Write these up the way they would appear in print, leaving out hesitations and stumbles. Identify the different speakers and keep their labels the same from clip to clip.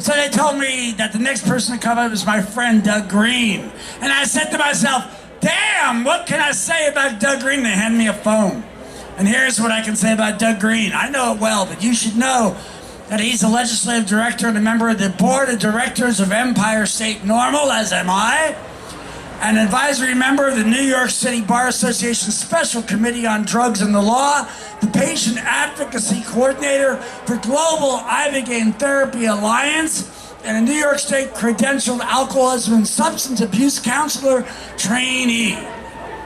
Speaker 1: So they told me that the next person to come up was my friend Doug Green. And I said to myself, damn, what can I say about Doug Green? They handed me a phone. And here's what I can say about Doug Green. I know it well, but you should know that he's a legislative director and a member of the board of directors of Empire State Normal, as am I, an advisory member of the New York City Bar Association Special Committee on Drugs and the Law, the patient advocacy coordinator for Global Ibogaine Therapy Alliance, and a New York State credentialed alcoholism and substance abuse counselor trainee.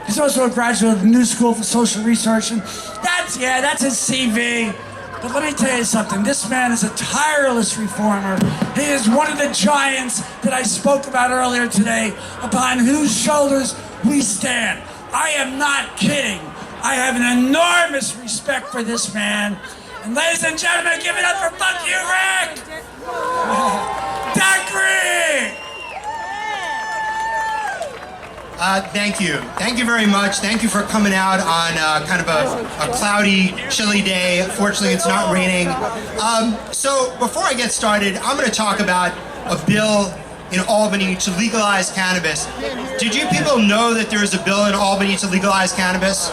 Speaker 1: He's also a graduate of the New School for Social Research, and that's his CV. But let me tell you something, this man is a tireless reformer. He is one of the giants that I spoke about earlier today, upon whose shoulders we stand. I am not kidding. I have an enormous respect for this man. And ladies and gentlemen, give it up for Fuck You, Rick! Doug Green!
Speaker 2: Thank you. Thank you very much. Thank you for coming out on kind of a cloudy, chilly day. Fortunately, it's not raining. So before I get started, I'm going to talk about a bill in Albany to legalize cannabis. Did you people know that there is a bill in Albany to legalize cannabis?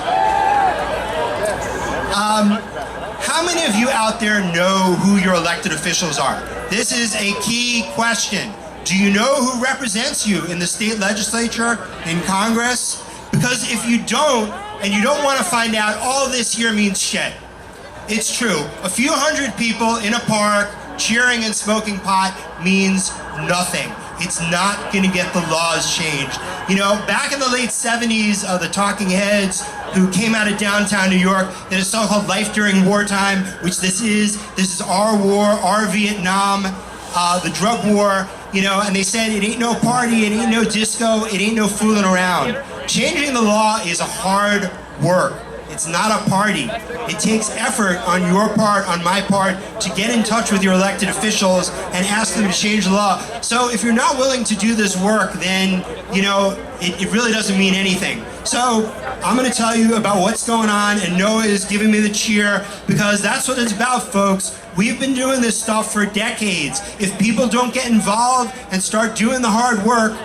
Speaker 2: How many of you out there know who your elected officials are? This is a key question. Do you know who represents you in the state legislature, in Congress? Because if you don't, and you don't want to find out, all this here means shit. It's true. A few hundred people in a park cheering and smoking pot means nothing. It's not going to get the laws changed. You know, back in the late 70s, the Talking Heads, who came out of downtown New York, did a song called Life During Wartime, which this is our war, our Vietnam, the drug war, you know, and they said it ain't no party, it ain't no disco, it ain't no fooling around. Changing the law is a hard work. It's not a party. It takes effort on your part, on my part, to get in touch with your elected officials and ask them to change the law. So if you're not willing to do this work, then, you know, it really doesn't mean anything. So I'm going to tell you about what's going on, and Noah is giving me the cheer, because that's what it's about, folks. We've been doing this stuff for decades. If people don't get involved and start doing the hard work,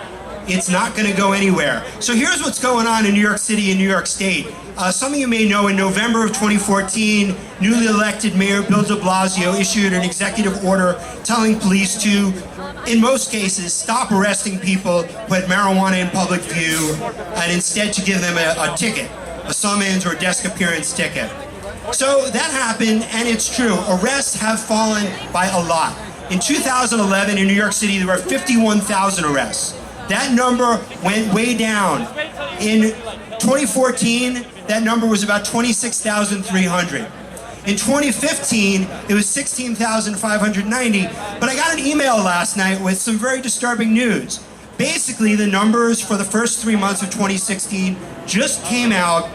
Speaker 2: it's not going to go anywhere. So here's what's going on in New York City and New York State. Some of you may know in November of 2014, newly elected Mayor Bill de Blasio issued an executive order telling police to, in most cases, stop arresting people who had marijuana in public view and instead to give them a ticket, a summons or desk appearance ticket. So that happened, and it's true. Arrests have fallen by a lot. In 2011 in New York City, there were 51,000 arrests. That number went way down. In 2014, that number was about 26,300. In 2015, it was 16,590, but I got an email last night with some very disturbing news. Basically, the numbers for the first 3 months of 2016 just came out,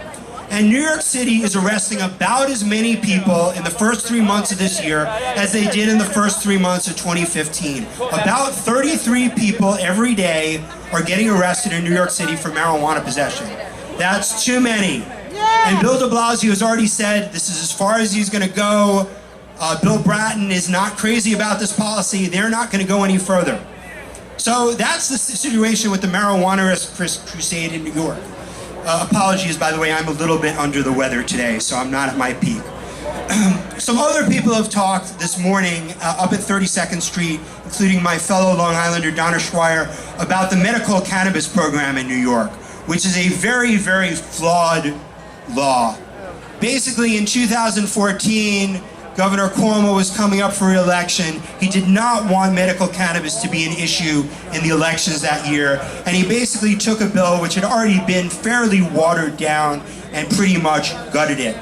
Speaker 2: and New York City is arresting about as many people in the first 3 months of this year as they did in the first 3 months of 2015. About 33 people every day are getting arrested in New York City for marijuana possession. That's too many. And Bill de Blasio has already said this is as far as he's going to go. Bill Bratton is not crazy about this policy. They're not going to go any further. So that's the situation with the marijuana crusade in New York. Apologies, by the way, I'm a little bit under the weather today, so I'm not at my peak. Some other people have talked this morning up at 32nd Street, including my fellow Long Islander Donna Schreier, about the medical cannabis program in New York, which is a very, very flawed law. Basically, in 2014, Governor Cuomo was coming up for re-election. He did not want medical cannabis to be an issue in the elections that year, and he basically took a bill which had already been fairly watered down and pretty much gutted it.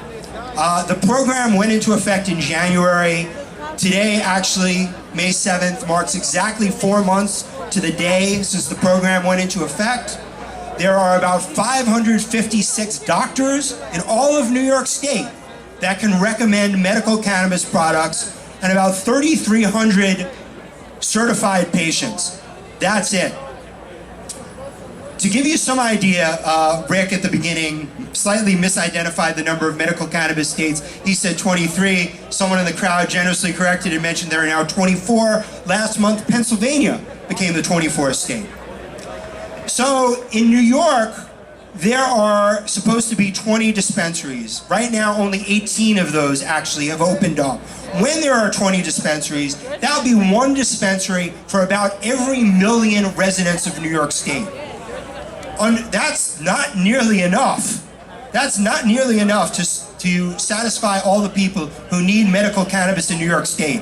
Speaker 2: The program went into effect in January. Today, actually, May 7th, marks exactly 4 months to the day since the program went into effect. There are about 556 doctors in all of New York State that can recommend medical cannabis products, and about 3,300 certified patients. That's it. To give you some idea, Rick at the beginning slightly misidentified the number of medical cannabis states. He said 23. Someone in the crowd generously corrected and mentioned there are now 24. Last month, Pennsylvania became the 24th state. So in New York, there are supposed to be 20 dispensaries. Right now, only 18 of those actually have opened up. When there are 20 dispensaries, that'll be one dispensary for about every million residents of New York State. That's not nearly enough. That's not nearly enough to satisfy all the people who need medical cannabis in New York State.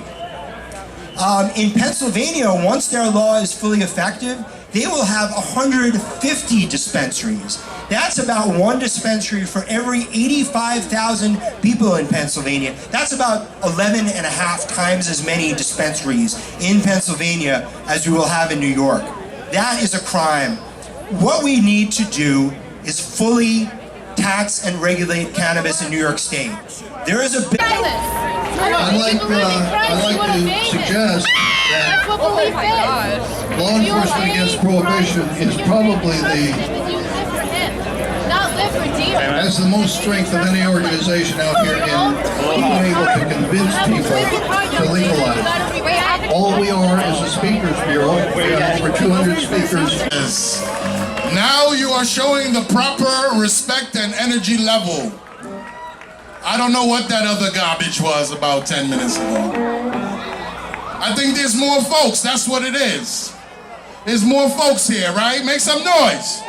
Speaker 2: In Pennsylvania, once their law is fully effective, they will have 150 dispensaries. That's about one dispensary for every 85,000 people in Pennsylvania. That's about 11 and a half times as many dispensaries in Pennsylvania as we will have in New York. That is a crime. What we need to do is fully tax and regulate cannabis in New York State. There is a big...
Speaker 3: I'd like to suggest that law enforcement against prohibition is probably has the most strength of any organization out here in being able to convince people to legalize. All we are is a speakers bureau. We have over 200 speakers.
Speaker 4: Now you are showing the proper respect and energy level. I don't know what that other garbage was about 10 minutes ago. I think there's more folks, that's what it is. There's more folks here, right? Make some noise.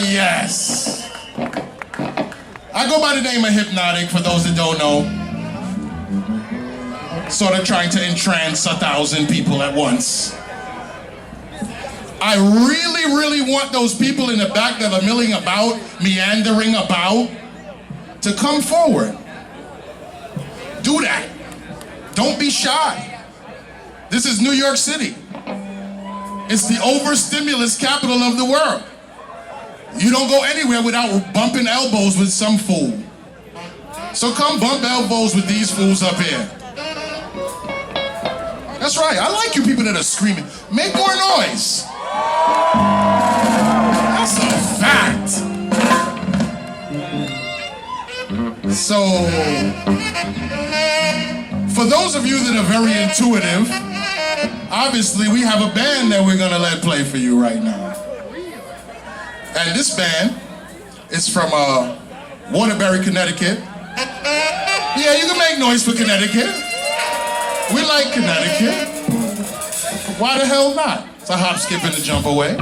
Speaker 4: Yes. I go by the name of Hypnotic, for those that don't know. Sort of trying to entrance 1,000 people at once. I really, really want those people in the back that are milling about, meandering about, to come forward. Do that. Don't be shy. This is New York City. It's the overstimulus capital of the world. You don't go anywhere without bumping elbows with some fool. So come bump elbows with these fools up here. That's right, I like you people that are screaming. Make more noise. That's a fact. So, for those of you that are very intuitive, obviously we have a band that we're gonna let play for you right now. And this band is from Waterbury, Connecticut. Yeah, you can make noise for Connecticut. We like Connecticut. Why the hell not? It's a hop, skip, and a jump away.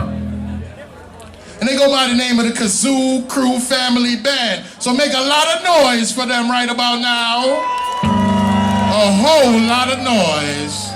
Speaker 4: And they go by the name of the Kazoo Crew Family Band. So make a lot of noise for them right about now. A whole lot of noise.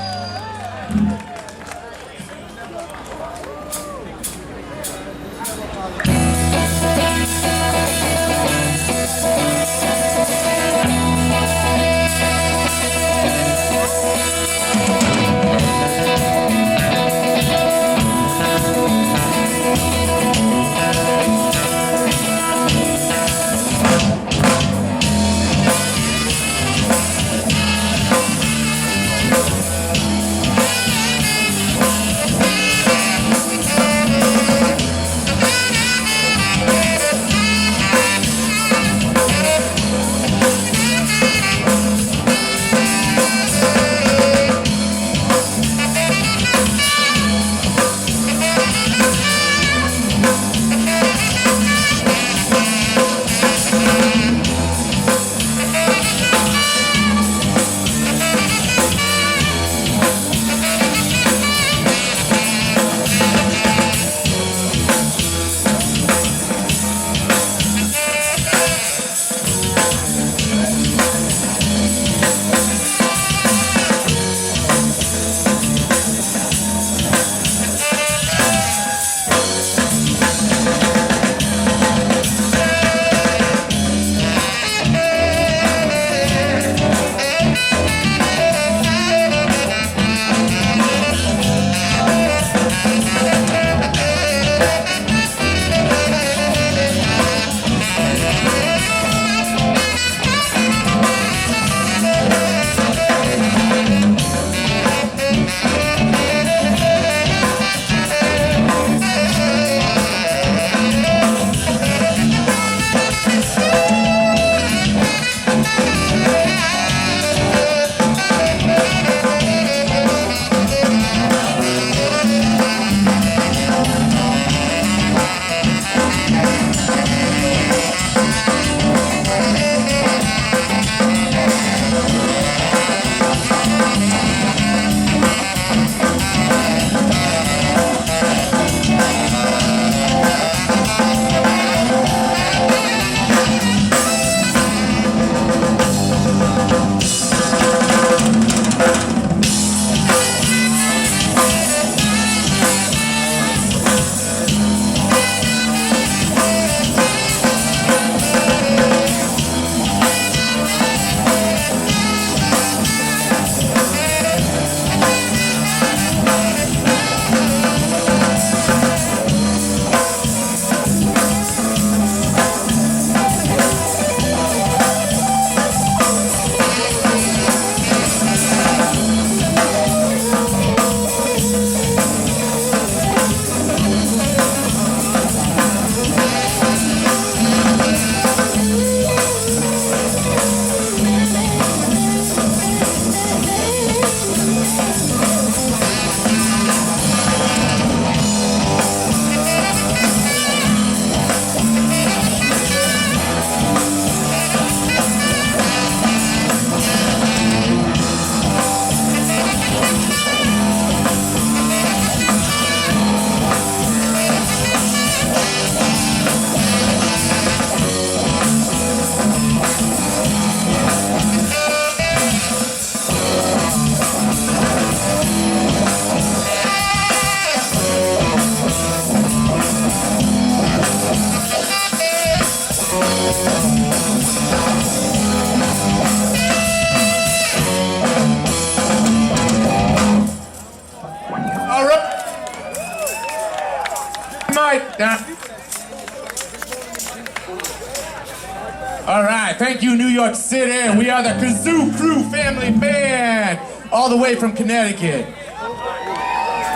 Speaker 5: All right, thank you, New York City. We are the Kazoo Crew Family Band, all the way from Connecticut.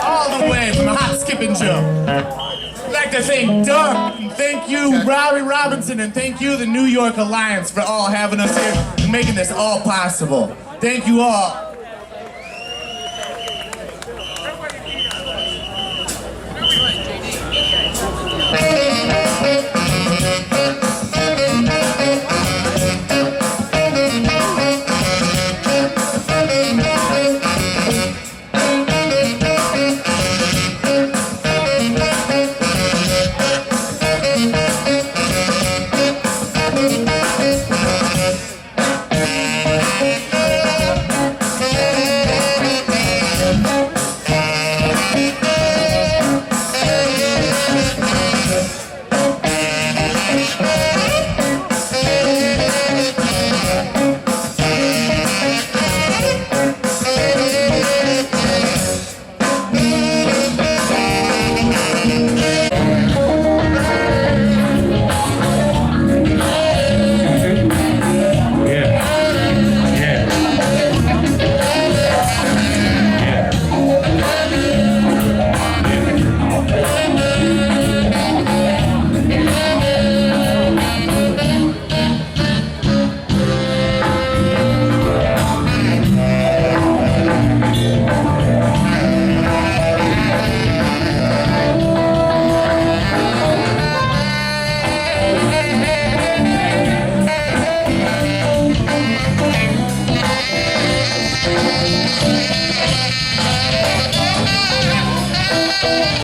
Speaker 5: All the way from a hot skipping jump. I'd like to thank Doug, and thank you, Robbie Robinson, and thank you, the New York Alliance, for all having us here and making this all possible. Thank you all.